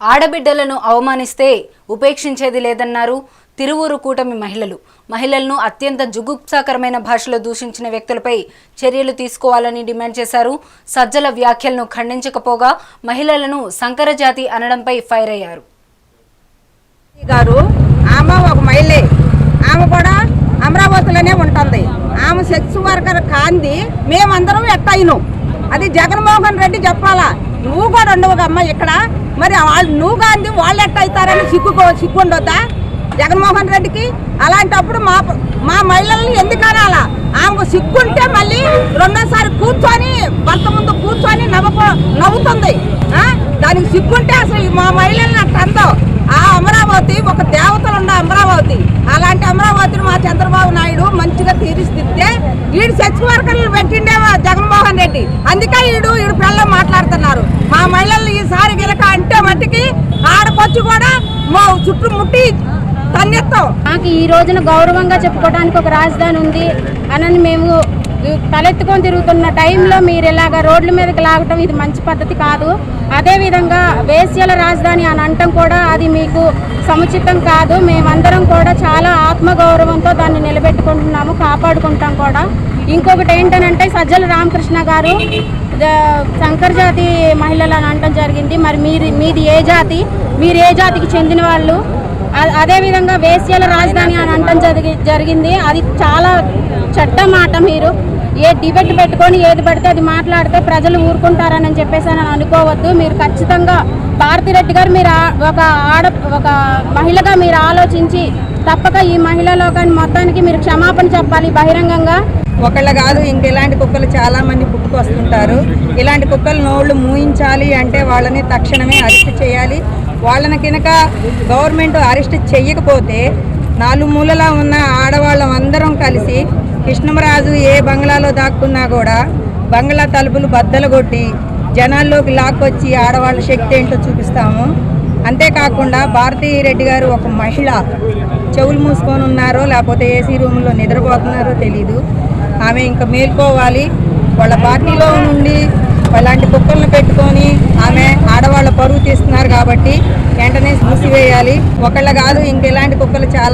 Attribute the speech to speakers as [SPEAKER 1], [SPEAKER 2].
[SPEAKER 1] ఆడబిడ్డలను అవమానిస్తే ఉపేక్షించేది లేదన్నారు తిరువూరు కూటమి మహిళలను అత్యంత జుగుప్సాకరమైన భాషలో దూషించిన వ్యక్తులపై చర్యలు తీసుకోవాలని డిమాండ్ చేశారు. సజ్జల వ్యాఖ్యలను ఖండించకపోగా మహిళలను సంకరజాతి అనడంపై ఫైర్ అయ్యారు.
[SPEAKER 2] ఆమె ఒక మహిళే, ఆమె కూడా అమరావతిలోనే ఉంటుంది. ఆమె సెక్స్ వర్కర్ కాంది మేమందరం ఎట్టయిను అది జగన్మోహన్ రెడ్డి చెప్పాలా. నువ్వు కూడా ఉండవుగమ్మ ఇక్కడ, మరి వాళ్ళు నువ్వు కాంది వాళ్ళు ఎట్ట అవుతారని సిగ్గుండొద్దా జగన్మోహన్ రెడ్డికి? అలాంటప్పుడు మా మహిళల్ని ఎందుకు అనాలా? ఆమెకు సిగ్గుంటే మళ్ళీ రెండోసారి కూర్చొని భర్త ముందు కూర్చొని నవ్వుతుంది. దానికి సిగ్గుంటే అసలు మా మహిళల్ని అట్ట అందో. ఆ అమరావతి ఒక దేవతలు ఉన్న అమరావతి, అలాంటి అమరావతిని మా చంద్రబాబు నాయుడు మంచిగా తీరుస్తే ఈడు సెక్స్ వర్కర్లు పెట్టిండే జగన్మోహన్ రెడ్డి. అందుకే ఈడు పిల్లలు మాట్లాడుతున్నారు. మా మహిళలు ఈసారి గిలక అంటే మట్టికి ఆడపచ్చి కూడా మా చుట్టుముట్టి తన్నెత్తాం.
[SPEAKER 3] నాకు ఈ రోజున గౌరవంగా చెప్పుకోవడానికి ఒక రాజధాని ఉంది అని మేము తలెత్తుకొని తిరుగుతున్న టైంలో మీరు ఇలాగ రోడ్ల మీదకి లాగటం ఇది మంచి పద్ధతి కాదు. అదేవిధంగా వేశ్యల రాజధాని అని అనటం కూడా అది మీకు సముచితం కాదు. మేమందరం కూడా చాలా ఆత్మగౌరవంతో దాన్ని నిలబెట్టుకుంటున్నాము, కాపాడుకుంటాం కూడా. ఇంకొకటి ఏంటనంటే సజ్జల రామకృష్ణ గారు సంకరజాతి మహిళలు అని అనటం జరిగింది. మరి మీది ఏ జాతి, మీరు ఏ జాతికి చెందిన వాళ్ళు? అదేవిధంగా వేశ్యల రాజధాని అని అనటం జరిగింది. అది చాలా చెడ్డ మాట. మీరు ఏ డిబేట్ పెట్టుకొని ఏది పడితే అది మాట్లాడితే ప్రజలు ఊరుకుంటారని చెప్పేసి అని అనుకోవద్దు. మీరు ఖచ్చితంగా భారతిరెడ్డి గారు మీరు ఒక మహిళగా మీరు ఆలోచించి తప్పక ఈ మహిళా లోకాన్ని మొత్తానికి మీరు క్షమాపణ చెప్పాలి బహిరంగంగా.
[SPEAKER 2] ఒకళ్ళ కాదు, ఇంకెలాంటి కుక్కలు చాలా మంది పుట్టుకొస్తుంటారు. ఇలాంటి కుక్కలు నోళ్ళు మూయించాలి అంటే వాళ్ళని తక్షణమే అరెస్ట్ చేయాలి. వాళ్ళని కనుక గవర్నమెంట్ అరెస్ట్ చెయ్యకపోతే నాలుగు మూలలా ఉన్న ఆడవాళ్ళం అందరం కలిసి కృష్ణమరాజు ఏ బంగ్లాలో దాక్కున్నా కూడా బంగ్లా తలుపులు బద్దలు కొట్టి జనాల్లోకి లాక్కొచ్చి ఆడవాళ్ళ శక్తి ఏంటో చూపిస్తాము. అంతేకాకుండా భారతిరెడ్డి గారు ఒక మహిళ, చెవులు మూసుకొని ఉన్నారో లేకపోతే ఏసీ రూమ్లో నిద్రపోతున్నారో తెలీదు. ఆమె ఇంకా మేల్కోవాలి. వాళ్ళ పార్టీలో నుండి అలాంటి కుక్కలను పెట్టుకొని ఆమె ఆడవాళ్ళ పరువు తీస్తున్నారు కాబట్టి వెంటనే మూసివేయాలి. ఒకళ్ళ కాదు, ఇంకెలాంటి కుక్కలు చాలా